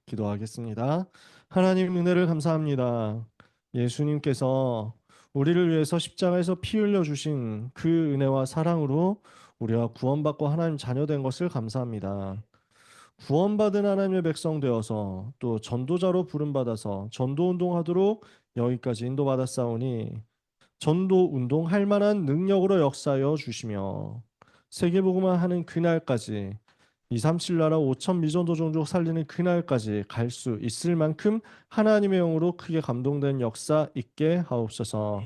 기도하겠습니다. 하나님 은혜를 감사합니다. 예수님께서 우리를 위해서 십자가에서 피 흘려 주신 그 은혜와 사랑으로 우리가 구원받고 하나님 자녀된 것을 감사합니다. 구원받은 하나님의 백성 되어서 또 전도자로 부름받아서 전도 운동하도록 여기까지 인도받았사오니 전도 운동할 만한 능력으로 역사하여 주시며 세계복음화 하는 그날까지 237 나라 5천 미전도 종족 살리는 그날까지 갈 수 있을 만큼 하나님의 영으로 크게 감동된 역사 있게 하옵소서.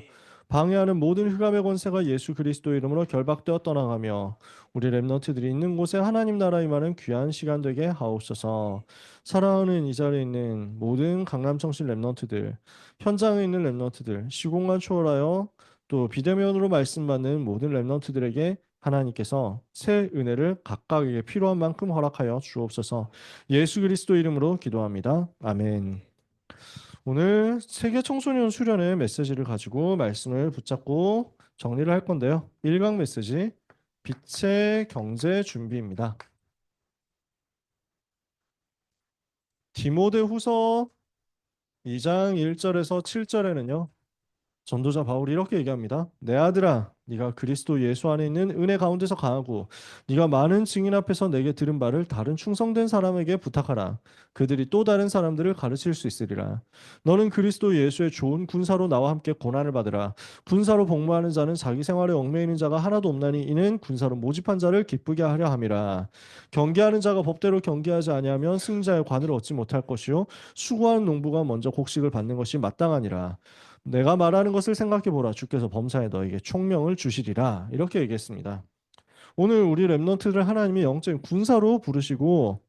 방해하는 모든 흑암의 권세가 예수 그리스도 이름으로 결박되어 떠나가며 우리 렘넌트들이 있는 곳에 하나님 나라 임하는 귀한 시간 되게 하옵소서. 사랑하는 이 자리에 있는 모든 강남청신 렘넌트들, 현장에 있는 렘넌트들, 시공간 초월하여 또 비대면으로 말씀 받는 모든 렘넌트들에게 하나님께서 새 은혜를 각각에게 필요한 만큼 허락하여 주옵소서. 예수 그리스도 이름으로 기도합니다. 아멘. 오늘 세계 청소년 수련회 메시지를 가지고 말씀을 붙잡고 정리를 할 건데요. 1강 메시지 빛의 경제 준비입니다. 디모데후서 2장 1절에서 7절에는요. 전도자 바울이 이렇게 얘기합니다. 내 아들아, 네가 그리스도 예수 안에 있는 은혜 가운데서 강하고 네가 많은 증인 앞에서 내게 들은 바를 다른 충성된 사람에게 부탁하라. 그들이 또 다른 사람들을 가르칠 수 있으리라. 너는 그리스도 예수의 좋은 군사로 나와 함께 고난을 받으라. 군사로 복무하는 자는 자기 생활에 얽매이는 자가 하나도 없나니 이는 군사로 모집한 자를 기쁘게 하려 함이라. 경계하는 자가 법대로 경계하지 아니하면 승자의 관을 얻지 못할 것이요 수고하는 농부가 먼저 곡식을 받는 것이 마땅하니라. 내가 말하는 것을 생각해 보라. 주께서 범사에 너에게 총명을 주시리라. 이렇게 얘기했습니다. 오늘 우리 렘넌트들 하나님이 영적인 군사로 부르시고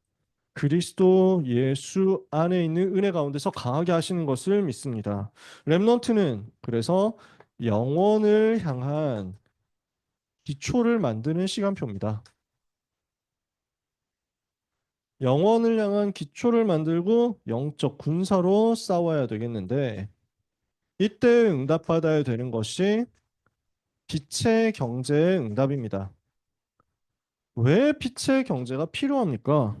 그리스도 예수 안에 있는 은혜 가운데서 강하게 하시는 것을 믿습니다. 렘넌트는 그래서 영원을 향한 기초를 만드는 시간표입니다. 영원을 향한 기초를 만들고 영적 군사로 싸워야 되겠는데 이때 응답받아야 되는 것이 빛의 경제의 응답입니다. 왜 빛의 경제가 필요합니까?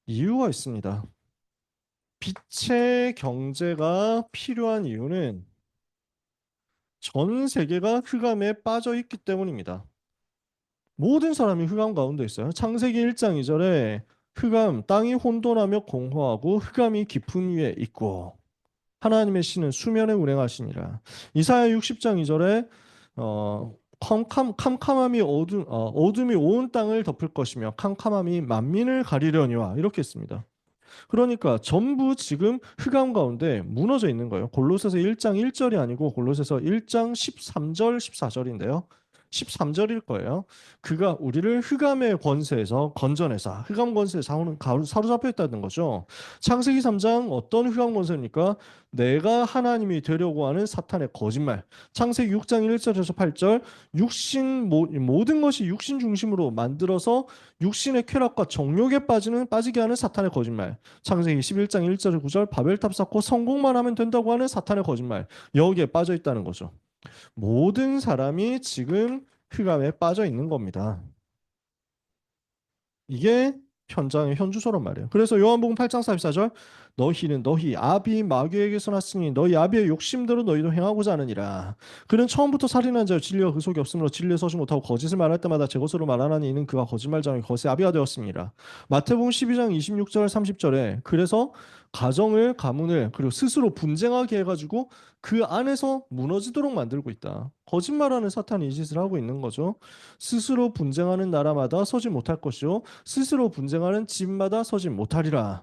이유가 있습니다. 빛의 경제가 필요한 이유는 전 세계가 흑암에 빠져 있기 때문입니다. 모든 사람이 흑암 가운데 있어요. 창세기 1장 2절에 흑암, 땅이 혼돈하며 공허하고 흑암이 깊은 위에 있고 하나님의 신은 수면에 운행하시니라. 이사야 60장 2절에 캄캄함이 어둠이 온 땅을 덮을 것이며 캄캄함이 만민을 가리려니와 이렇게 했습니다. 그러니까 전부 지금 흑암 가운데 무너져 있는 거예요. 골로새서 1장 1절이 아니고 골로새서 1장 13절 14절인데요. 13절일 거예요. 그가 우리를 흑암의 권세에서 건져내사 흑암 권세에 사로잡혀 있다는 거죠. 창세기 3장 어떤 흑암 권세입니까? 내가 하나님이 되려고 하는 사탄의 거짓말. 창세기 6장 1절에서 8절 모든 것이 육신 중심으로 만들어서 육신의 쾌락과 정욕에 빠지게 하는 사탄의 거짓말. 창세기 11장 1절 9절 바벨탑 쌓고 성공만 하면 된다고 하는 사탄의 거짓말. 여기에 빠져 있다는 거죠. 모든 사람이 지금 흑암에 빠져 있는 겁니다. 이게 현장의 현주소란 말이에요. 그래서 요한복음 8장 44절 너희는 너희 아비 마귀에게서 났으니 너희 아비의 욕심대로 너희도 행하고자 하느니라. 그는 처음부터 살인한 자요 진리가 그 속에 없으므로 진리에 서지 못하고 거짓을 말할 때마다 제 것으로 말하나니 이는 그가 거짓말장의 거짓의 아비가 되었습니다. 마태복음 12장 26절 30절에 그래서 가문을 그리고 스스로 분쟁하게 해가지고 그 안에서 무너지도록 만들고 있다. 거짓말하는 사탄이 이 짓을 하고 있는 거죠. 스스로 분쟁하는 나라마다 서지 못할 것이요 스스로 분쟁하는 집마다 서지 못하리라.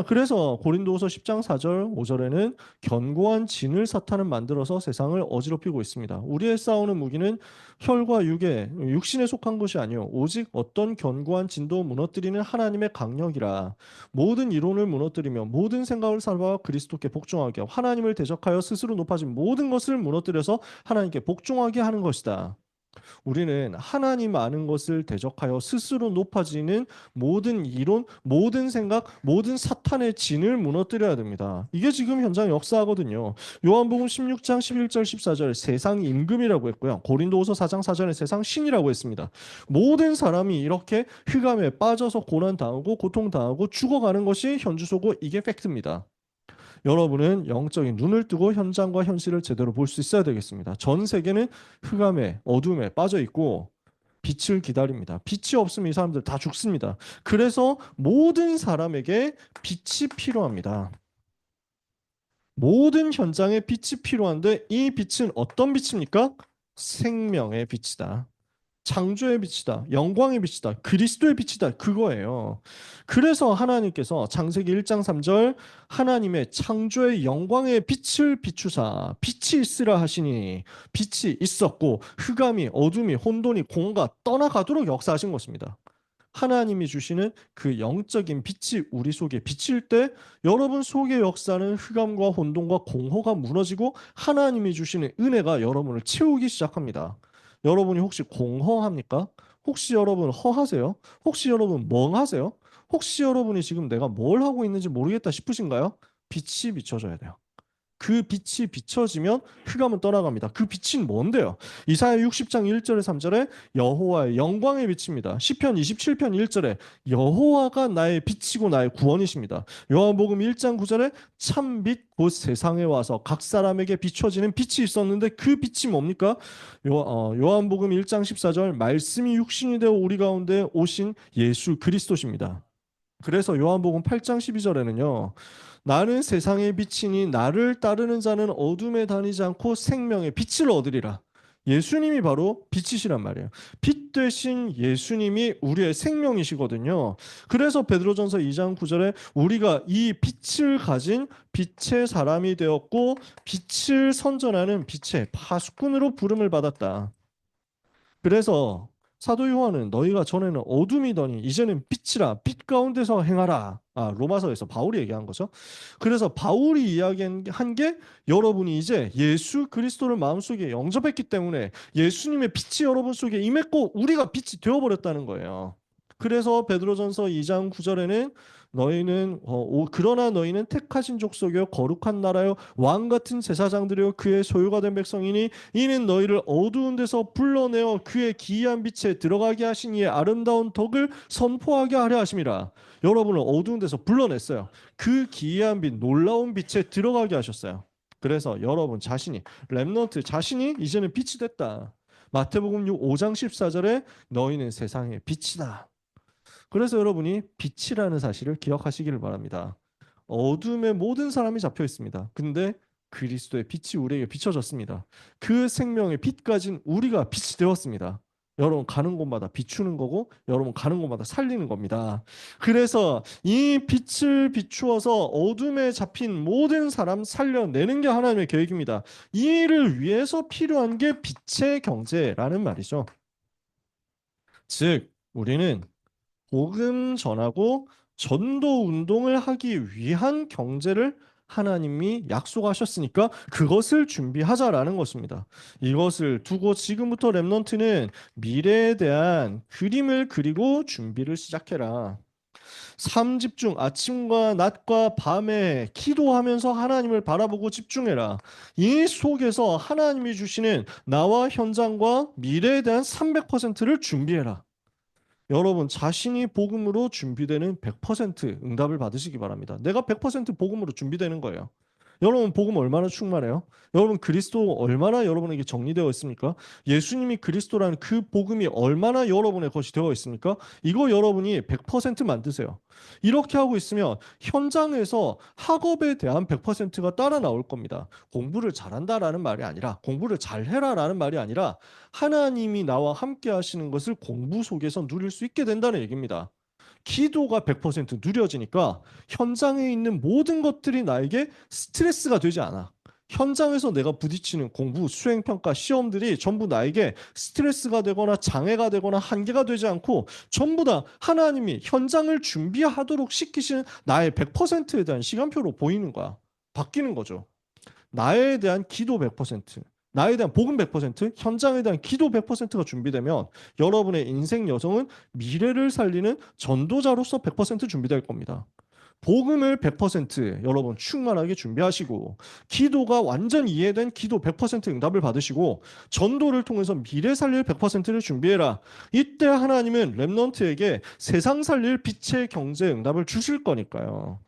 그래서 고린도후서 10장 4절 5절에는 견고한 진을 사탄은 만들어서 세상을 어지럽히고 있습니다. 우리의 싸우는 무기는 혈과 육신에 속한 것이 아니요 오직 어떤 견고한 진도 무너뜨리는 하나님의 강력이라. 모든 이론을 무너뜨리며 모든 생각을 살바 그리스도께 복종하게 하나님을 대적하여 스스로 높아진 모든 것을 무너뜨려서 하나님께 복종하게 하는 것이다. 우리는 하나님 아는 것을 대적하여 스스로 높아지는 모든 이론, 모든 생각, 모든 사탄의 진을 무너뜨려야 됩니다. 이게 지금 현장 역사하거든요. 요한복음 16장 11절 14절 세상 임금이라고 했고요. 고린도후서 4장 4절에 세상 신이라고 했습니다. 모든 사람이 이렇게 흑암에 빠져서 고난당하고 고통당하고 죽어가는 것이 현주소고 이게 팩트입니다. 여러분은 영적인 눈을 뜨고 현장과 현실을 제대로 볼 수 있어야 되겠습니다. 전 세계는 흑암에 어둠에 빠져 있고 빛을 기다립니다. 빛이 없으면 이 사람들 다 죽습니다. 그래서 모든 사람에게 빛이 필요합니다. 모든 현장에 빛이 필요한데 이 빛은 어떤 빛입니까? 생명의 빛이다. 창조의 빛이다. 영광의 빛이다. 그리스도의 빛이다. 그거예요. 그래서 하나님께서 창세기 1장 3절 하나님의 창조의 영광의 빛을 비추사 빛이 있으라 하시니 빛이 있었고 흑암이 어둠이 혼돈이 공허가 떠나가도록 역사하신 것입니다. 하나님이 주시는 그 영적인 빛이 우리 속에 비칠 때 여러분 속의 역사는 흑암과 혼돈과 공허가 무너지고 하나님이 주시는 은혜가 여러분을 채우기 시작합니다. 여러분이 혹시 공허합니까? 혹시 여러분 허하세요? 혹시 여러분 멍하세요? 혹시 여러분이 지금 내가 뭘 하고 있는지 모르겠다 싶으신가요? 빛이 비춰져야 돼요. 그 빛이 비춰지면 흑암은 떠나갑니다. 그 빛이 뭔데요? 이사야 60장 1절에 3절에 여호와의 영광의 빛입니다. 시편 27편 1절에 여호와가 나의 빛이고 나의 구원이십니다. 요한복음 1장 9절에 참빛 곧 세상에 와서 각 사람에게 비춰지는 빛이 있었는데 그 빛이 뭡니까? 요한복음 1장 14절 말씀이 육신이 되어 우리 가운데 오신 예수 그리스도십니다. 그래서 요한복음 8장 12절에는요. 나는 세상의 빛이니 나를 따르는 자는 어둠에 다니지 않고 생명의 빛을 얻으리라. 예수님이 바로 빛이시란 말이에요. 빛 대신 예수님이 우리의 생명이시거든요. 그래서 베드로전서 2장 9절에 우리가 이 빛을 가진 빛의 사람이 되었고 빛을 선전하는 빛의 파수꾼으로 부름을 받았다. 그래서 사도 요한은 너희가 전에는 어둠이더니 이제는 빛이라 빛 가운데서 행하라. 로마서에서 바울이 얘기한 거죠. 그래서 바울이 이야기한 게 여러분이 이제 예수 그리스도를 마음속에 영접했기 때문에 예수님의 빛이 여러분 속에 임했고 우리가 빛이 되어버렸다는 거예요. 그래서 베드로전서 2장 9절에는 너희는 그러나 너희는 택하신 족속이요 거룩한 나라요 왕 같은 제사장들이요 그의 소유가 된 백성이니 이는 너희를 어두운 데서 불러내어 그의 기이한 빛에 들어가게 하신 이의 아름다운 덕을 선포하게 하려 하심이라. 여러분을 어두운 데서 불러냈어요. 그 기이한 빛 놀라운 빛에 들어가게 하셨어요. 그래서 여러분 자신이 렘넌트 자신이 이제는 빛이 됐다. 마태복음 5장 14절에 너희는 세상의 빛이다. 그래서 여러분이 빛이라는 사실을 기억하시기를 바랍니다. 어둠에 모든 사람이 잡혀 있습니다. 근데 그리스도의 빛이 우리에게 비춰졌습니다. 그 생명의 빛 가진 우리가 빛이 되었습니다. 여러분 가는 곳마다 비추는 거고 여러분 가는 곳마다 살리는 겁니다. 그래서 이 빛을 비추어서 어둠에 잡힌 모든 사람 살려내는 게 하나님의 계획입니다. 이 일을 위해서 필요한 게 빛의 경제라는 말이죠. 즉 우리는 복음 전하고 전도 운동을 하기 위한 경제를 하나님이 약속하셨으니까 그것을 준비하자라는 것입니다. 이것을 두고 지금부터 렘넌트는 미래에 대한 그림을 그리고 준비를 시작해라. 삶 집중, 아침과 낮과 밤에 기도하면서 하나님을 바라보고 집중해라. 이 속에서 하나님이 주시는 나와 현장과 미래에 대한 300%를 준비해라. 여러분 자신이 복음으로 준비되는 100% 응답을 받으시기 바랍니다. 내가 100% 복음으로 준비되는 거예요. 여러분 복음 얼마나 충만해요? 여러분 그리스도 얼마나 여러분에게 정리되어 있습니까? 예수님이 그리스도라는 그 복음이 얼마나 여러분의 것이 되어 있습니까? 이거 여러분이 100% 만드세요. 이렇게 하고 있으면 현장에서 학업에 대한 100%가 따라 나올 겁니다. 공부를 잘한다라는 말이 아니라 공부를 잘해라라는 말이 아니라 하나님이 나와 함께 하시는 것을 공부 속에서 누릴 수 있게 된다는 얘기입니다. 기도가 100% 누려지니까 현장에 있는 모든 것들이 나에게 스트레스가 되지 않아. 현장에서 내가 부딪히는 공부, 수행평가, 시험들이 전부 나에게 스트레스가 되거나 장애가 되거나 한계가 되지 않고 전부 다 하나님이 현장을 준비하도록 시키신 나의 100%에 대한 시간표로 보이는 거야. 바뀌는 거죠. 나에 대한 기도 100%, 나에 대한 복음 100%, 현장에 대한 기도 100%가 준비되면 여러분의 인생 여정은 미래를 살리는 전도자로서 100% 준비될 겁니다. 복음을 100% 여러분 충만하게 준비하시고 기도가 완전 이해된 기도 100% 응답을 받으시고 전도를 통해서 미래 살릴 100%를 준비해라. 이때 하나님은 렘넌트에게 세상 살릴 빛의 경제 응답을 주실 거니까요.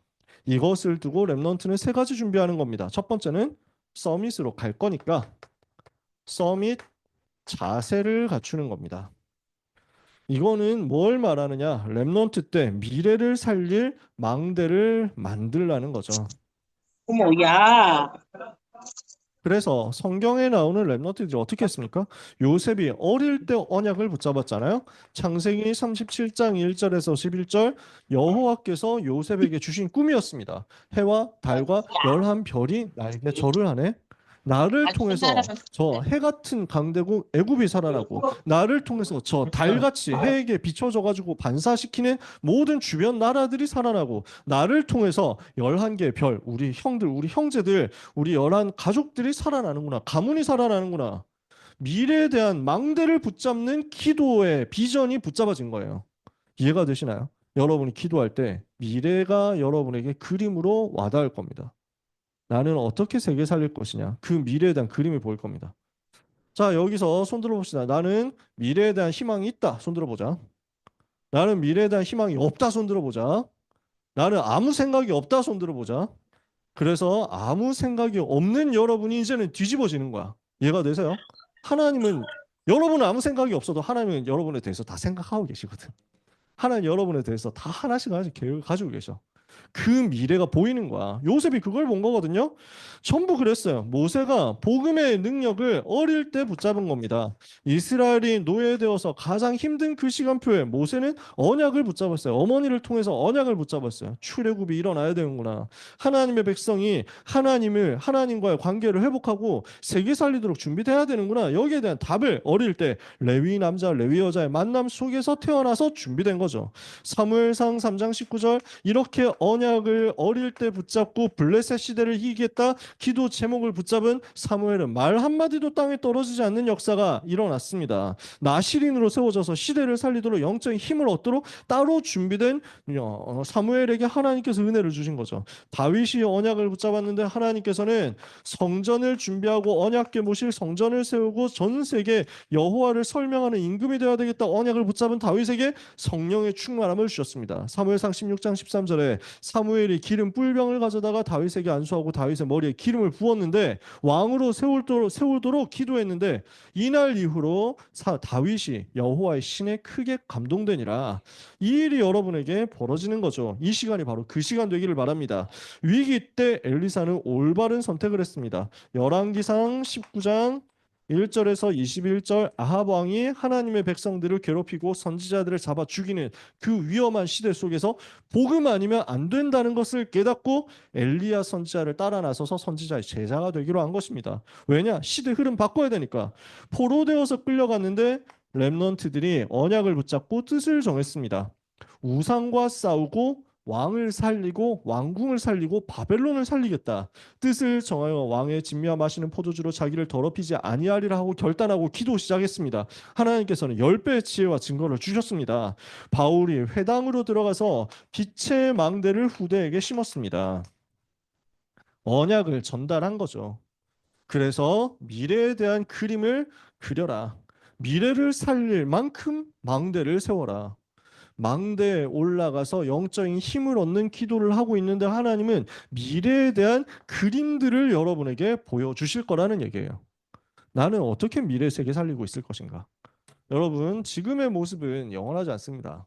이것을 두고 렘넌트는 세 가지 준비하는 겁니다. 첫 번째는 서밋으로 갈 거니까 서밋 자세를 갖추는 겁니다. 이거는 뭘 말하느냐? 렘넌트 때 미래를 살릴 망대를 만들라는 거죠. 어머, 야. 그래서 성경에 나오는 렘넌트들이 어떻게 했습니까? 요셉이 어릴 때 언약을 붙잡았잖아요. 창세기 37장 1절에서 11절 여호와께서 요셉에게 주신 꿈이었습니다. 해와 달과 열한 별이 나에게 절을 하네. 나를 아주 혼자라서. 통해서 저 해 같은 강대국 애굽이 살아나고 나를 통해서 저 달같이 해에게 비춰져 가지고 반사시키는 모든 주변 나라들이 살아나고 나를 통해서 11개의 별, 우리 형들, 우리 형제들 우리 열한 가족들이 살아나는구나. 가문이 살아나는구나. 미래에 대한 망대를 붙잡는 기도의 비전이 붙잡아진 거예요. 이해가 되시나요? 여러분이 기도할 때 미래가 여러분에게 그림으로 와닿을 겁니다. 나는 어떻게 세계 살릴 것이냐. 그 미래에 대한 그림이 보일 겁니다. 자, 여기서 손 들어봅시다. 나는 미래에 대한 희망이 있다. 손 들어보자. 나는 미래에 대한 희망이 없다. 손 들어보자. 나는 아무 생각이 없다. 손 들어보자. 그래서 아무 생각이 없는 여러분이 이제는 뒤집어지는 거야. 이해가 되세요? 하나님은 여러분은 아무 생각이 없어도 하나님은 여러분에 대해서 다 생각하고 계시거든. 하나님 여러분에 대해서 다 하나씩 하나씩 계획을 가지고 계셔. 그 미래가 보이는 거야. 요셉이 그걸 본 거거든요. 전부 그랬어요. 모세가 복음의 능력을 어릴 때 붙잡은 겁니다. 이스라엘이 노예되어서 가장 힘든 그 시간표에 모세는 언약을 붙잡았어요. 어머니를 통해서 언약을 붙잡았어요. 출애굽이 일어나야 되는구나. 하나님의 백성이 하나님과의 관계를 회복하고 세계 살리도록 준비돼야 되는구나. 여기에 대한 답을 어릴 때 레위 남자, 레위 여자의 만남 속에서 태어나서 준비된 거죠. 사무엘상 3장 19절 이렇게 언약을 어릴 때 붙잡고 블레셋 시대를 이기겠다 기도 제목을 붙잡은 사무엘은 말 한마디도 땅에 떨어지지 않는 역사가 일어났습니다. 나시린으로 세워져서 시대를 살리도록 영적인 힘을 얻도록 따로 준비된 사무엘에게 하나님께서 은혜를 주신 거죠. 다윗이 언약을 붙잡았는데 하나님께서는 성전을 준비하고 언약궤 모실 성전을 세우고 전 세계 여호와를 설명하는 임금이 되어야 되겠다 언약을 붙잡은 다윗에게 성령의 충만함을 주셨습니다. 사무엘상 16장 13절에 사무엘이 기름 뿔병을 가져다가 다윗에게 안수하고 다윗의 머리에 기름을 부었는데 왕으로 세우도록 기도했는데 이날 이후로 다윗이 여호와의 신에 크게 감동되니라. 이 일이 여러분에게 벌어지는 거죠. 이 시간이 바로 그 시간 되기를 바랍니다. 위기 때 엘리사는 올바른 선택을 했습니다. 열왕기상 19장 1절에서 21절 아합 왕이 하나님의 백성들을 괴롭히고 선지자들을 잡아 죽이는 그 위험한 시대 속에서 복음 아니면 안 된다는 것을 깨닫고 엘리야 선지자를 따라 나서서 선지자의 제자가 되기로 한 것입니다. 왜냐? 시대 흐름 바꿔야 되니까. 포로되어서 끌려갔는데 렘넌트들이 언약을 붙잡고 뜻을 정했습니다. 우상과 싸우고 왕을 살리고 왕궁을 살리고 바벨론을 살리겠다. 뜻을 정하여 왕의 진미와 마시는 포도주로 자기를 더럽히지 아니하리라 하고 결단하고 기도 시작했습니다. 하나님께서는 10배의 지혜와 증거를 주셨습니다. 바울이 회당으로 들어가서 빛의 망대를 후대에게 심었습니다. 언약을 전달한 거죠. 그래서 미래에 대한 그림을 그려라. 미래를 살릴 만큼 망대를 세워라. 망대에 올라가서 영적인 힘을 얻는 기도를 하고 있는데 하나님은 미래에 대한 그림들을 여러분에게 보여주실 거라는 얘기예요. 나는 어떻게 미래 세계 살리고 있을 것인가? 여러분, 지금의 모습은 영원하지 않습니다.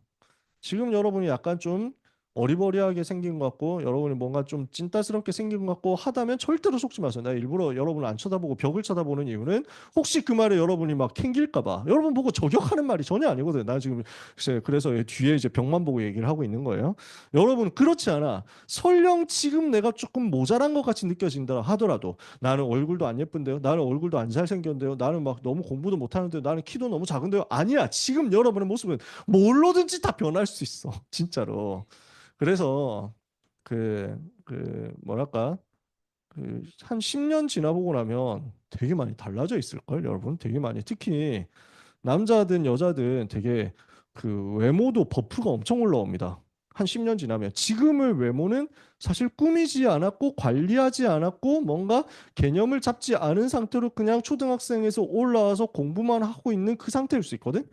지금 여러분이 약간 좀 어리버리하게 생긴 것 같고 여러분이 뭔가 좀 찐따스럽게 생긴 것 같고 하다면 절대로 속지 마세요. 내가 일부러 여러분을 안 쳐다보고 벽을 쳐다보는 이유는 혹시 그 말에 여러분이 막 캥길까 봐. 여러분 보고 저격하는 말이 전혀 아니거든요. 나 지금 그래서 뒤에 이제 벽만 보고 얘기를 하고 있는 거예요. 여러분 그렇지 않아. 설령 지금 내가 조금 모자란 것 같이 느껴진다 하더라도 나는 얼굴도 안 예쁜데요. 나는 얼굴도 안 잘생겼는데요. 나는 막 너무 공부도 못하는데요. 나는 키도 너무 작은데요. 아니야. 지금 여러분의 모습은 뭘로든지 다 변할 수 있어. 진짜로. 그래서 뭐랄까 한 10년 지나보고 나면 되게 많이 달라져 있을걸, 여러분. 되게 많이. 특히 남자든 여자든 되게 그 외모도 버프가 엄청 올라옵니다. 한 10년 지나면. 지금의 외모는 사실 꾸미지 않았고 관리하지 않았고 뭔가 개념을 잡지 않은 상태로 그냥 초등학생에서 올라와서 공부만 하고 있는 그 상태일 수 있거든.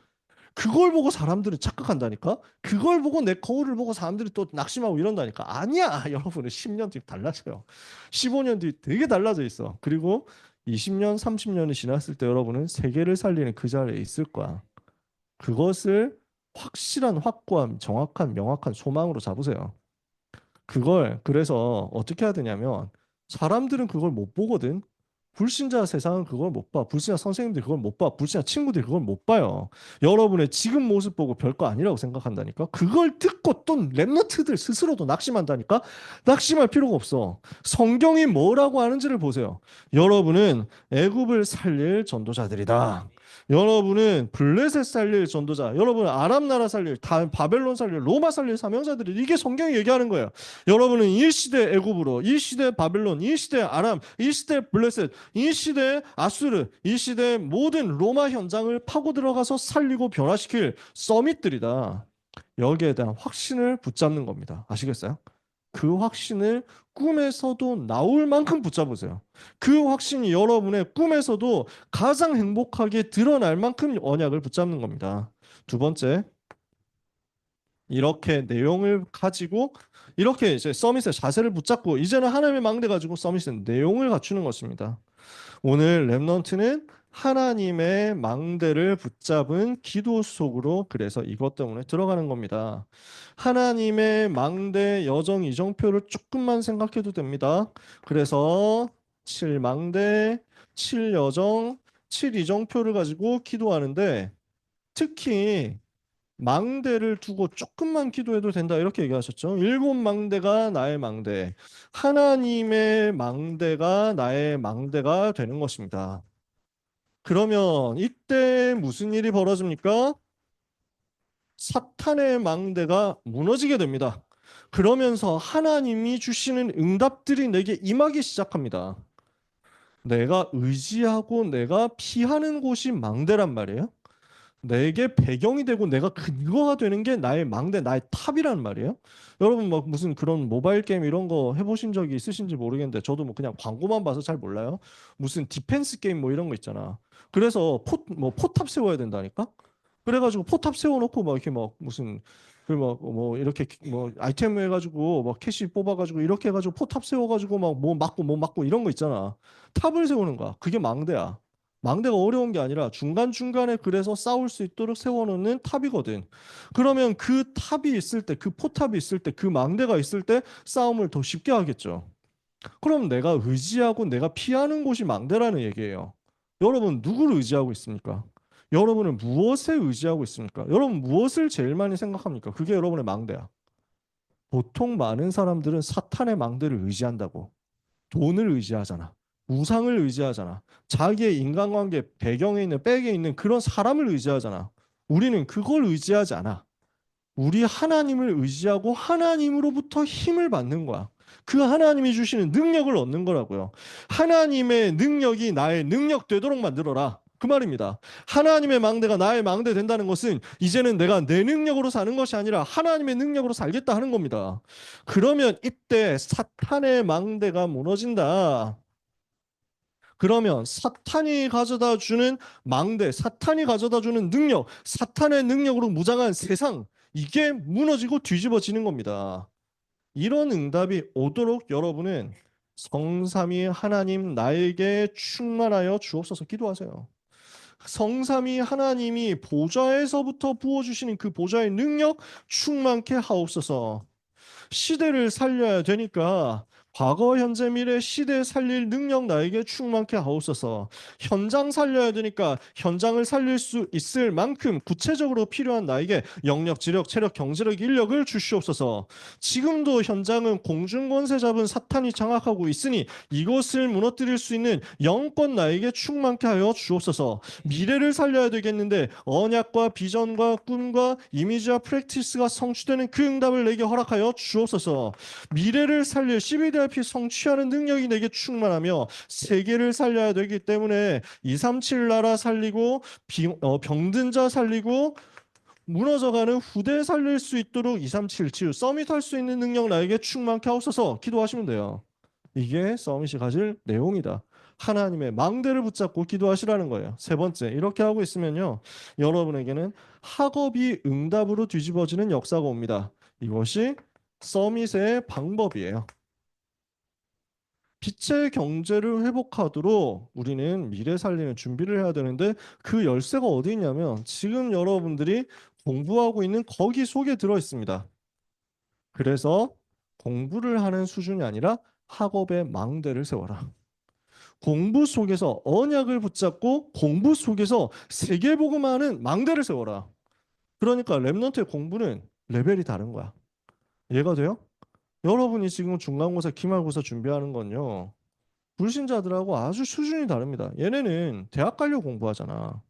그걸 보고 사람들은 착각한다니까. 그걸 보고 내 거울을 보고 사람들이 또 낙심하고 이런다니까. 아니야. 여러분은 10년 뒤 달라져요. 15년 뒤 되게 달라져 있어. 그리고 20년, 30년이 지났을 때 여러분은 세계를 살리는 그 자리에 있을 거야. 그것을 확실한 확고한 정확한 명확한 소망으로 잡으세요. 그걸 그래서 어떻게 해야 되냐면 사람들은 그걸 못 보거든. 불신자 세상은 그걸 못 봐. 불신자 선생님들이 그걸 못 봐. 불신자 친구들이 그걸 못 봐요. 여러분의 지금 모습 보고 별거 아니라고 생각한다니까. 그걸 듣고 또 랩너트들 스스로도 낙심한다니까. 낙심할 필요가 없어. 성경이 뭐라고 하는지를 보세요. 여러분은 애굽을 살릴 전도자들이다. 여러분은 블레셋 살릴 전도자, 여러분은 아람 나라 살릴, 바벨론 살릴, 로마 살릴 사명자들이 이게 성경이 얘기하는 거예요. 여러분은 이 시대 애굽으로, 이 시대 바벨론, 이 시대 아람, 이 시대 블레셋, 이 시대 아수르, 이 시대 모든 로마 현장을 파고 들어가서 살리고 변화시킬 서밋들이다. 여기에 대한 확신을 붙잡는 겁니다. 아시겠어요? 그 확신을 꿈에서도 나올 만큼 붙잡으세요. 그 확신이 여러분의 꿈에서도 가장 행복하게 드러날 만큼 언약을 붙잡는 겁니다. 두 번째, 이렇게 내용을 가지고 이렇게 이제 서밋의 자세를 붙잡고 이제는 하나님의 망대 가지고 서밋의 내용을 갖추는 것입니다. 오늘 렘넌트는 하나님의 망대를 붙잡은 기도 속으로 그래서 이것 때문에 들어가는 겁니다. 하나님의 망대 여정 이정표를 조금만 생각해도 됩니다. 그래서 7망대, 7여정, 7이정표를 가지고 기도하는데 특히 망대를 두고 조금만 기도해도 된다 이렇게 얘기하셨죠. 일곱 망대가 나의 망대, 하나님의 망대가 나의 망대가 되는 것입니다. 그러면 이때 무슨 일이 벌어집니까? 사탄의 망대가 무너지게 됩니다. 그러면서 하나님이 주시는 응답들이 내게 임하기 시작합니다. 내가 의지하고 내가 피하는 곳이 망대란 말이에요. 내게 배경이 되고 내가 근거가 되는 게 나의 망대, 나의 탑이란 말이에요. 여러분 막 무슨 그런 모바일 게임 이런 거 해보신 적이 있으신지 모르겠는데 저도 뭐 그냥 광고만 봐서 잘 몰라요. 무슨 디펜스 게임 뭐 이런 거 있잖아. 그래서 포탑 세워야 된다니까. 그래가지고 포탑 세워놓고 막 이렇게 막 무슨 그 막 뭐 이렇게 뭐 아이템 해가지고 막 캐시 뽑아가지고 이렇게 해가지고 포탑 세워가지고 막 뭐 맞고 이런 거 있잖아. 탑을 세우는 거야. 그게 망대야. 망대가 어려운 게 아니라 중간중간에 그래서 싸울 수 있도록 세워놓는 탑이거든. 그러면 그 탑이 있을 때, 그 포탑이 있을 때, 그 망대가 있을 때 싸움을 더 쉽게 하겠죠. 그럼 내가 의지하고 내가 피하는 곳이 망대라는 얘기예요. 여러분, 누구를 의지하고 있습니까? 여러분은 무엇에 의지하고 있습니까? 여러분, 무엇을 제일 많이 생각합니까? 그게 여러분의 망대야. 보통 많은 사람들은 사탄의 망대를 의지한다고. 돈을 의지하잖아. 우상을 의지하잖아. 자기의 인간관계 배경에 있는 백에 있는 그런 사람을 의지하잖아. 우리는 그걸 의지하지 않아. 우리 하나님을 의지하고 하나님으로부터 힘을 받는 거야. 그 하나님이 주시는 능력을 얻는 거라고요. 하나님의 능력이 나의 능력 되도록 만들어라. 그 말입니다. 하나님의 망대가 나의 망대 된다는 것은 이제는 내가 내 능력으로 사는 것이 아니라 하나님의 능력으로 살겠다 하는 겁니다. 그러면 이때 사탄의 망대가 무너진다. 그러면 사탄이 가져다 주는 망대, 사탄이 가져다 주는 능력, 사탄의 능력으로 무장한 세상, 이게 무너지고 뒤집어지는 겁니다. 이런 응답이 오도록 여러분은 성삼위 하나님 나에게 충만하여 주옵소서 기도하세요. 성삼위 하나님이 보좌에서부터 부어주시는 그 보좌의 능력 충만케 하옵소서. 시대를 살려야 되니까 과거, 현재, 미래 시대 살릴 능력 나에게 충만케 하옵소서. 현장 살려야 되니까 현장을 살릴 수 있을 만큼 구체적으로 필요한 나에게 영력, 지력, 체력, 경제력, 인력을 주시옵소서. 지금도 현장은 공중권세 잡은 사탄이 장악하고 있으니 이것을 무너뜨릴 수 있는 영권 나에게 충만케 하여 주옵소서. 미래를 살려야 되겠는데 언약과 비전과 꿈과 이미지와 프랙티스가 성취되는 그 응답을 내게 허락하여 주옵소서. 미래를 살릴 12대 PRP 성취하는 능력이 내게 충만하며 세계를 살려야 되기 때문에 237 나라 살리고 병든 자 살리고 무너져가는 후대 살릴 수 있도록 237 치유 서밋 할 수 있는 능력 나에게 충만케 하옵소서 기도하시면 돼요. 이게 서밋이 가질 내용이다. 하나님의 망대를 붙잡고 기도하시라는 거예요. 세 번째, 이렇게 하고 있으면요. 여러분에게는 학업이 응답으로 뒤집어지는 역사가 옵니다. 이것이 서밋의 방법이에요. 빛의 경제를 회복하도록 우리는 미래 살리는 준비를 해야 되는데 그 열쇠가 어디 있냐면 지금 여러분들이 공부하고 있는 거기 속에 들어 있습니다. 그래서 공부를 하는 수준이 아니라 학업의 망대를 세워라. 공부 속에서 언약을 붙잡고 공부 속에서 세계복음하는 망대를 세워라. 그러니까 랩넌트의 공부는 레벨이 다른 거야. 이해가 돼요? 여러분이 지금 중간고사, 기말고사 준비하는 건요. 불신자들하고 아주 수준이 다릅니다. 얘네는 대학 가려고 공부하잖아.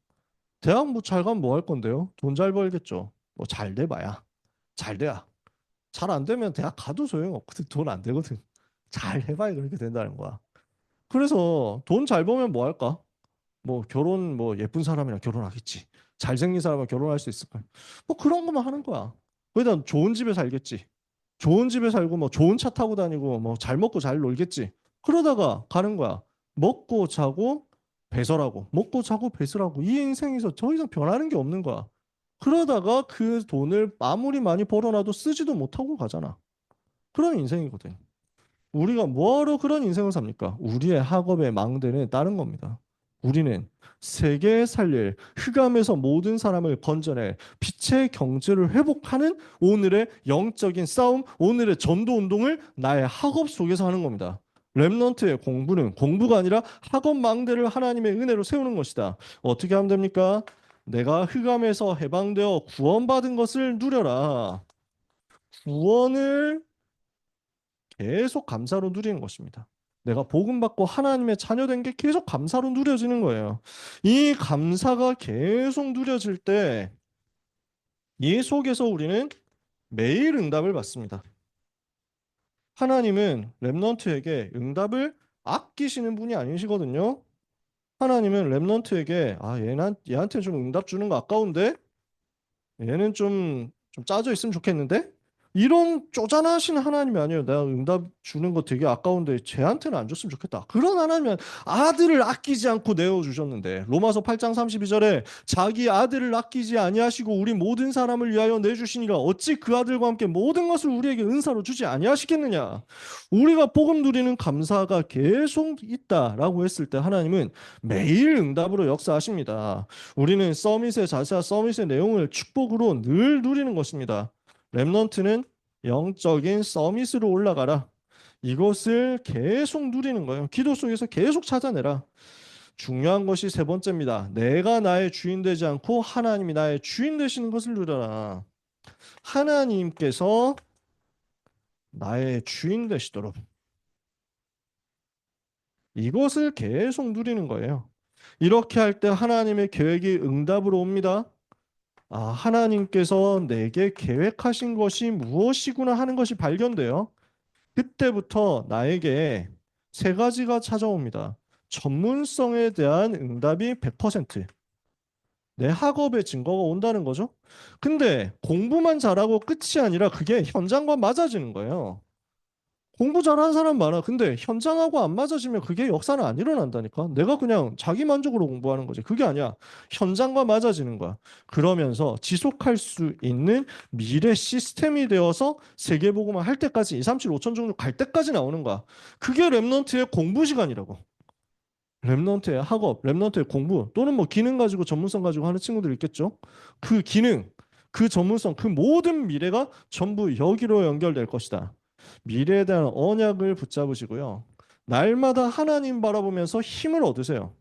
대학 뭐 잘 가면 뭐 할 건데요? 돈 잘 벌겠죠. 뭐 잘 돼봐야. 잘 돼야. 잘 안 되면 대학 가도 소용없거든. 돈 안 되거든. 잘 해봐야 그렇게 된다는 거야. 그래서 돈 잘 벌면 뭐 할까? 뭐 결혼 뭐 예쁜 사람이랑 결혼하겠지. 잘생긴 사람이랑 결혼할 수 있을 거야. 뭐 그런 것만 하는 거야. 거기다 좋은 집에 살겠지. 좋은 집에 살고 뭐 좋은 차 타고 다니고 뭐 잘 먹고 잘 놀겠지. 그러다가 가는 거야. 먹고 자고 배설하고 먹고 자고 배설하고 이 인생에서 더 이상 변하는 게 없는 거야. 그러다가 그 돈을 아무리 많이 벌어놔도 쓰지도 못하고 가잖아. 그런 인생이거든. 우리가 뭐하러 그런 인생을 삽니까? 우리의 학업의 망대는 다른 겁니다. 우리는 세계에 살릴 흑암에서 모든 사람을 건져낼 빛의 경제를 회복하는 오늘의 영적인 싸움, 오늘의 전도 운동을 나의 학업 속에서 하는 겁니다. 렘넌트의 공부는 공부가 아니라 학업 망대를 하나님의 은혜로 세우는 것이다. 어떻게 하면 됩니까? 내가 흑암에서 해방되어 구원받은 것을 누려라. 구원을 계속 감사로 누리는 것입니다. 내가 복음 받고 하나님의 자녀된 게 계속 감사로 누려지는 거예요. 이 감사가 계속 누려질 때 이 속에서 우리는 매일 응답을 받습니다. 하나님은 렘넌트에게 응답을 아끼시는 분이 아니시거든요. 하나님은 렘넌트에게 얘한테 좀 응답 주는 거 아까운데 얘는 좀 짜져 있으면 좋겠는데? 이런 쪼잔하신 하나님이 아니에요. 내가 응답 주는 거 되게 아까운데 쟤한테는 안 줬으면 좋겠다. 그런 하나님은 아들을 아끼지 않고 내어주셨는데 로마서 8장 32절에 자기 아들을 아끼지 아니하시고 우리 모든 사람을 위하여 내주시니가 어찌 그 아들과 함께 모든 것을 우리에게 은사로 주지 아니하시겠느냐. 우리가 복음 누리는 감사가 계속 있다라고 했을 때 하나님은 매일 응답으로 역사하십니다. 우리는 서밋의 자세와 서밋의 내용을 축복으로 늘 누리는 것입니다. 렘넌트는 영적인 서밋으로 올라가라. 이것을 계속 누리는 거예요. 기도 속에서 계속 찾아내라. 중요한 것이 세 번째입니다. 내가 나의 주인 되지 않고 하나님이 나의 주인 되시는 것을 누려라. 하나님께서 나의 주인 되시도록 이것을 계속 누리는 거예요. 이렇게 할 때 하나님의 계획이 응답으로 옵니다. 하나님께서 내게 계획하신 것이 무엇이구나 하는 것이 발견돼요. 그때부터 나에게 세 가지가 찾아옵니다. 전문성에 대한 응답이 100%. 내 학업의 증거가 온다는 거죠. 근데 공부만 잘하고 끝이 아니라 그게 현장과 맞아지는 거예요. 공부 잘하는 사람 많아. 근데 현장하고 안 맞아지면 그게 역사는 안 일어난다니까. 내가 그냥 자기 만족으로 공부하는 거지. 그게 아니야. 현장과 맞아지는 거야. 그러면서 지속할 수 있는 미래 시스템이 되어서 세계보고만 할 때까지 2, 3, 7, 5천 정도 갈 때까지 나오는 거야. 그게 랩넌트의 공부 시간이라고. 랩넌트의 학업, 랩넌트의 공부 또는 뭐 기능 가지고 전문성 가지고 하는 친구들 있겠죠. 그 기능, 그 전문성, 그 모든 미래가 전부 여기로 연결될 것이다. 미래에 대한 언약을 붙잡으시고요. 날마다 하나님 바라보면서 힘을 얻으세요.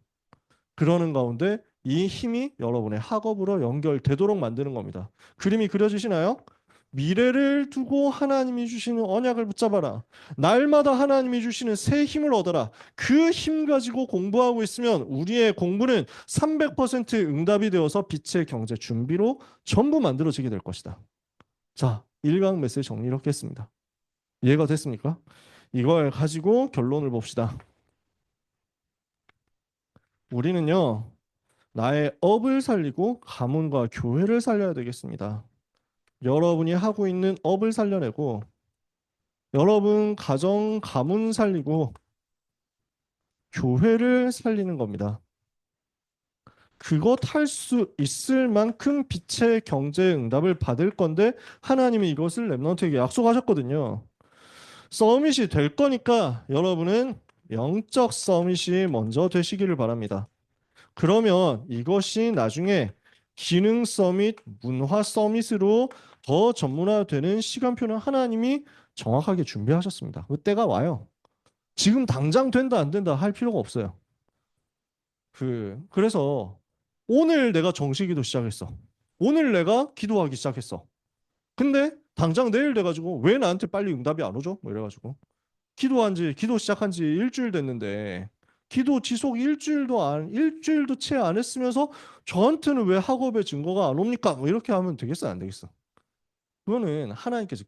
그러는 가운데 이 힘이 여러분의 학업으로 연결되도록 만드는 겁니다. 그림이 그려지시나요? 미래를 두고 하나님이 주시는 언약을 붙잡아라. 날마다 하나님이 주시는 새 힘을 얻어라. 그 힘 가지고 공부하고 있으면 우리의 공부는 300% 응답이 되어서 빛의 경제 준비로 전부 만들어지게 될 것이다. 자, 1강 메시지 정리 이렇게 했습니다. 이해가 됐습니까? 이걸 가지고 결론을 봅시다. 우리는요, 나의 업을 살리고 가문과 교회를 살려야 되겠습니다. 여러분이 하고 있는 업을 살려내고, 여러분 가정, 가문 살리고, 교회를 살리는 겁니다. 그것 할 수 있을 만큼 빛의 경제 응답을 받을 건데, 하나님이 이것을 렘넌트에게 약속하셨거든요. 서밋이 될 거니까 여러분은 영적 서밋이 먼저 되시기를 바랍니다. 그러면 이것이 나중에 기능 서밋, 문화 서밋으로 더 전문화되는 시간표는 하나님이 정확하게 준비하셨습니다. 그 때가 와요. 지금 당장 된다 안 된다 할 필요가 없어요. 그래서 오늘 내가 정식기도 시작했어. 오늘 내가 기도하기 시작했어. 근데 당장 내일 돼가지고 왜 나한테 빨리 응답이 안 오죠? 뭐 이래가지고 기도 시작한 지 일주일 됐는데 기도 지속 일주일도 채 안 했으면서 저한테는 왜 학업의 증거가 안 옵니까? 뭐 이렇게 하면 되겠어, 안 되겠어? 그거는 하나님께서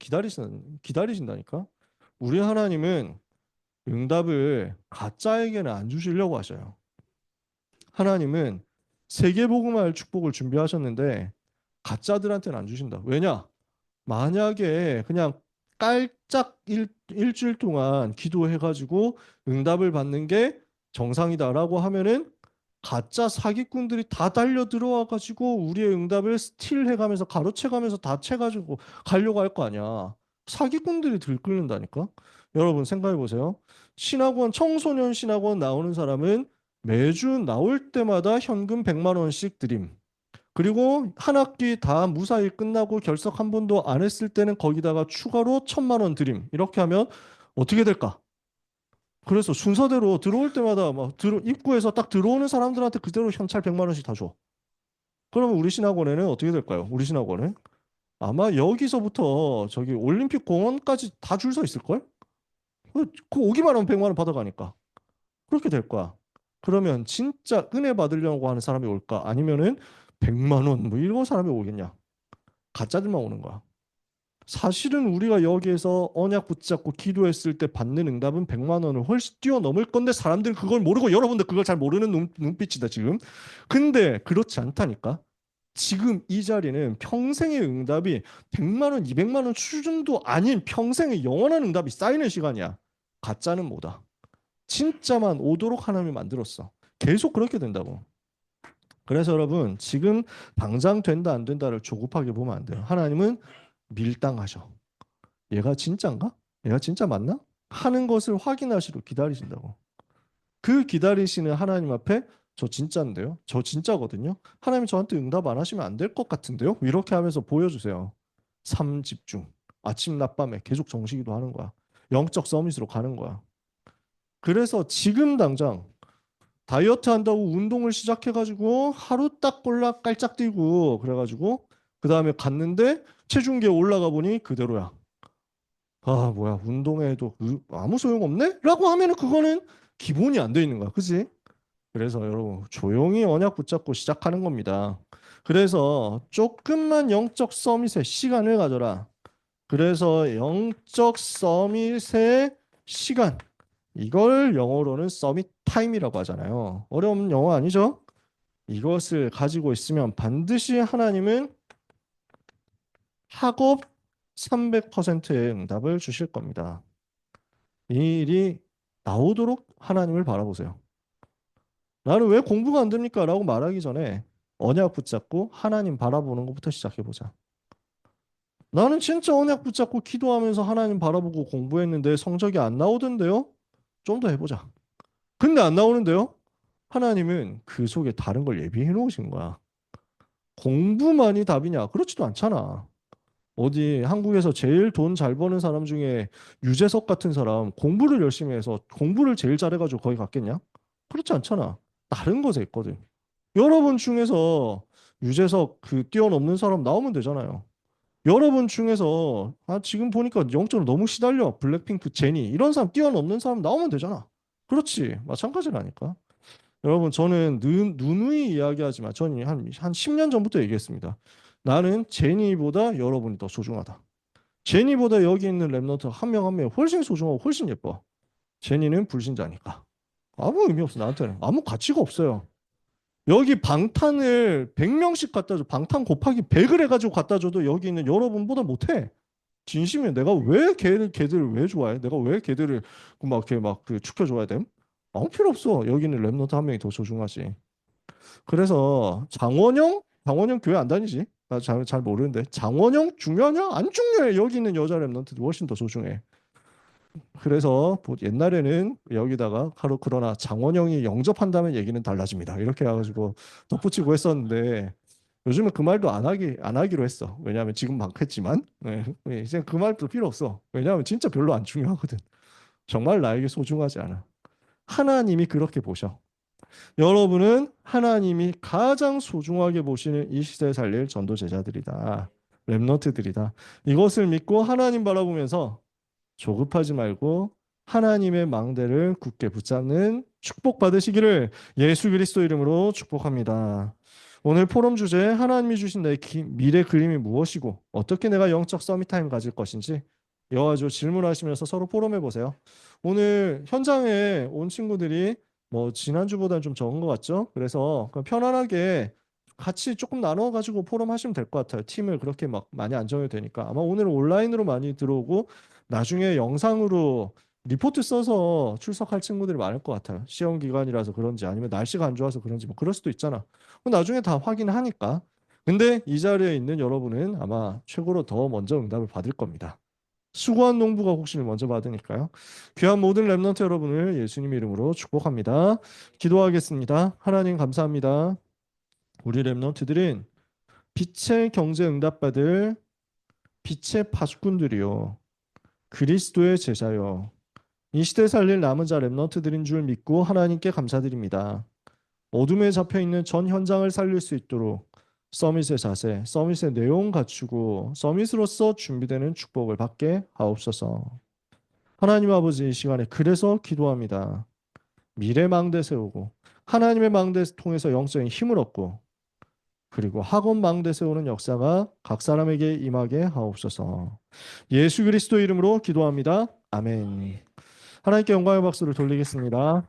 기다리신다니까. 우리 하나님은 응답을 가짜에게는 안 주시려고 하셔요. 하나님은 세계복음화의 축복을 준비하셨는데 가짜들한테는 안 주신다. 왜냐? 만약에 그냥 깔짝 일주일 동안 기도해가지고 응답을 받는 게 정상이다라고 하면은 가짜 사기꾼들이 다 달려 들어와가지고 우리의 응답을 스틸해가면서 가로채가면서 다 채가지고 가려고 할 거 아니야. 사기꾼들이 들끓는다니까. 여러분 생각해 보세요. 청소년 신학원 나오는 사람은 매주 나올 때마다 현금 100만 원씩 드림. 그리고 한 학기 다 무사히 끝나고 결석 한 번도 안 했을 때는 거기다가 추가로 1,000만 원 드림. 이렇게 하면 어떻게 될까? 그래서 순서대로 들어올 때마다 입구에서 딱 들어오는 사람들한테 그대로 현찰 100만 원씩 다 줘. 그러면 우리 신학원에는 어떻게 될까요? 우리 신학원은 아마 여기서부터 저기 올림픽 공원까지 다 줄 서 있을걸? 그 오기만 하면 100만 원 받아가니까. 그렇게 될 거야. 그러면 진짜 은혜 받으려고 하는 사람이 올까? 아니면은 100만 원 뭐 이런 사람이 오겠냐? 가짜들만 오는 거야. 사실은 우리가 여기에서 언약 붙잡고 기도했을 때 받는 응답은 100만 원을 훨씬 뛰어넘을 건데 사람들은 그걸 모르고 여러분들 그걸 잘 모르는 눈빛이다 지금. 근데 그렇지 않다니까. 지금 이 자리는 평생의 응답이 100만 원, 200만 원 수준도 아닌 평생의 영원한 응답이 쌓이는 시간이야. 가짜는 뭐다. 진짜만 오도록 하나님이 만들었어. 계속 그렇게 된다고. 그래서 여러분 지금 당장 된다 안 된다를 조급하게 보면 안 돼요. 하나님은 밀당하셔. 얘가 진짠가? 얘가 진짜 맞나? 하는 것을 확인하시러 기다리신다고. 그 기다리시는 하나님 앞에 저 진짜인데요. 저 진짜거든요. 하나님 저한테 응답 안 하시면 안 될 것 같은데요. 이렇게 하면서 보여주세요. 삶 집중. 아침 낮밤에 계속 정식기도 하는 거야. 영적 서밋으로 가는 거야. 그래서 지금 당장 다이어트 한다고 운동을 시작해가지고 하루 딱 골라 깔짝 뛰고 그래가지고 그 다음에 갔는데 체중계 올라가 보니 그대로야. 아 뭐야 운동해도 아무 소용없네? 라고 하면은 그거는 기본이 안 돼 있는 거야. 그지? 그래서 여러분 조용히 언약 붙잡고 시작하는 겁니다. 그래서 조금만 영적 서밋에 시간을 가져라. 그래서 영적 서밋의 시간 이걸 영어로는 서밋 타임이라고 하잖아요. 어려운 영어 아니죠? 이것을 가지고 있으면 반드시 하나님은 학업 300%의 응답을 주실 겁니다. 이 일이 나오도록 하나님을 바라보세요. 나는 왜 공부가 안 됩니까? 라고 말하기 전에 언약 붙잡고 하나님 바라보는 것부터 시작해보자. 나는 진짜 언약 붙잡고 기도하면서 하나님 바라보고 공부했는데 성적이 안 나오던데요? 좀 더 해보자. 근데 안 나오는데요? 하나님은 그 속에 다른 걸 예비해 놓으신 거야. 공부만이 답이냐? 그렇지도 않잖아. 어디 한국에서 제일 돈 잘 버는 사람 중에 유재석 같은 사람 공부를 열심히 해서 공부를 제일 잘해가지고 거기 갔겠냐? 그렇지 않잖아. 다른 것에 있거든. 여러분 중에서 유재석 그 뛰어넘는 사람 나오면 되잖아요. 여러분 중에서 지금 보니까 영적으로 너무 시달려. 블랙핑크 제니 이런 사람 뛰어넘는 사람 나오면 되잖아. 그렇지. 마찬가지라니까. 여러분 저는 누누이 이야기하지만 저는 한 10년 전부터 얘기했습니다. 나는 제니보다 여러분이 더 소중하다. 제니보다 여기 있는 랩런트 한 명 한 명 훨씬 소중하고 훨씬 예뻐. 제니는 불신자니까. 아무 의미 없어. 나한테는 아무 가치가 없어요. 여기 방탄을 100명씩 갖다 줘. 방탄 곱하기 100을 해가지고 갖다 줘도 여기 있는 여러분보다 못해. 진심이야. 내가 왜 걔들을 왜 좋아해? 내가 왜 걔들을 막 이렇게 막 그 축혀줘야 됨? 아무 필요 없어. 여기는 랩런트 한 명이 더 소중하지. 그래서 장원영 교회 안 다니지? 나 잘 모르는데 장원영 중요하냐? 안 중요해. 여기 있는 여자 랩런트도 훨씬 더 소중해. 그래서 옛날에는 여기다가 그러나 장원영이 영접한다면 얘기는 달라집니다. 이렇게 해가지고 덧붙이고 했었는데 요즘은 그 말도 안 하기로 했어. 왜냐하면 지금 많겠지만 네, 이제 그 말도 필요 없어. 왜냐하면 진짜 별로 안 중요하거든. 정말 나에게 소중하지 않아. 하나님이 그렇게 보셔. 여러분은 하나님이 가장 소중하게 보시는 이 시대에 살릴 전도 제자들이다. 렘넌트들이다. 이것을 믿고 하나님 바라보면서 조급하지 말고 하나님의 망대를 굳게 붙잡는 축복 받으시기를 예수 그리스도 이름으로 축복합니다. 오늘 포럼 주제 하나님이 주신 내 미래 그림이 무엇이고 어떻게 내가 영적 서밋타임 가질 것인지 여가지고 질문하시면서 서로 포럼해 보세요. 오늘 현장에 온 친구들이 뭐 지난주보다는 좀 적은 것 같죠? 그래서 그냥 편안하게 같이 조금 나눠 가지고 포럼 하시면 될 것 같아요. 팀을 그렇게 막 많이 안 정해도 되니까 아마 오늘은 온라인으로 많이 들어오고 나중에 영상으로 리포트 써서 출석할 친구들이 많을 것 같아요. 시험 기간이라서 그런지 아니면 날씨가 안 좋아서 그런지 뭐 그럴 수도 있잖아. 나중에 다 확인하니까. 근데 이 자리에 있는 여러분은 아마 최고로 더 먼저 응답을 받을 겁니다. 수고한 농부가 혹시를 먼저 받으니까요. 귀한 모든 랩런트 여러분을 예수님 이름으로 축복합니다. 기도하겠습니다. 하나님 감사합니다. 우리 랩런트들은 빛의 경제 응답받을 빛의 파수꾼들이요. 그리스도의 제자요. 이 시대 살릴 남은 자 랩런트들인 줄 믿고 하나님께 감사드립니다. 어둠에 잡혀 있는 전 현장을 살릴 수 있도록 서밋의 자세, 서밋의 내용 갖추고 서밋으로서 준비되는 축복을 받게 하옵소서. 하나님 아버지 이 시간에 그래서 기도합니다. 미래 망대 세우고 하나님의 망대 통해서 영적인 힘을 얻고 그리고 학원 망대 세우는 역사가 각 사람에게 임하게 하옵소서. 예수 그리스도 이름으로 기도합니다. 아멘. 하나님께 영광의 박수를 돌리겠습니다.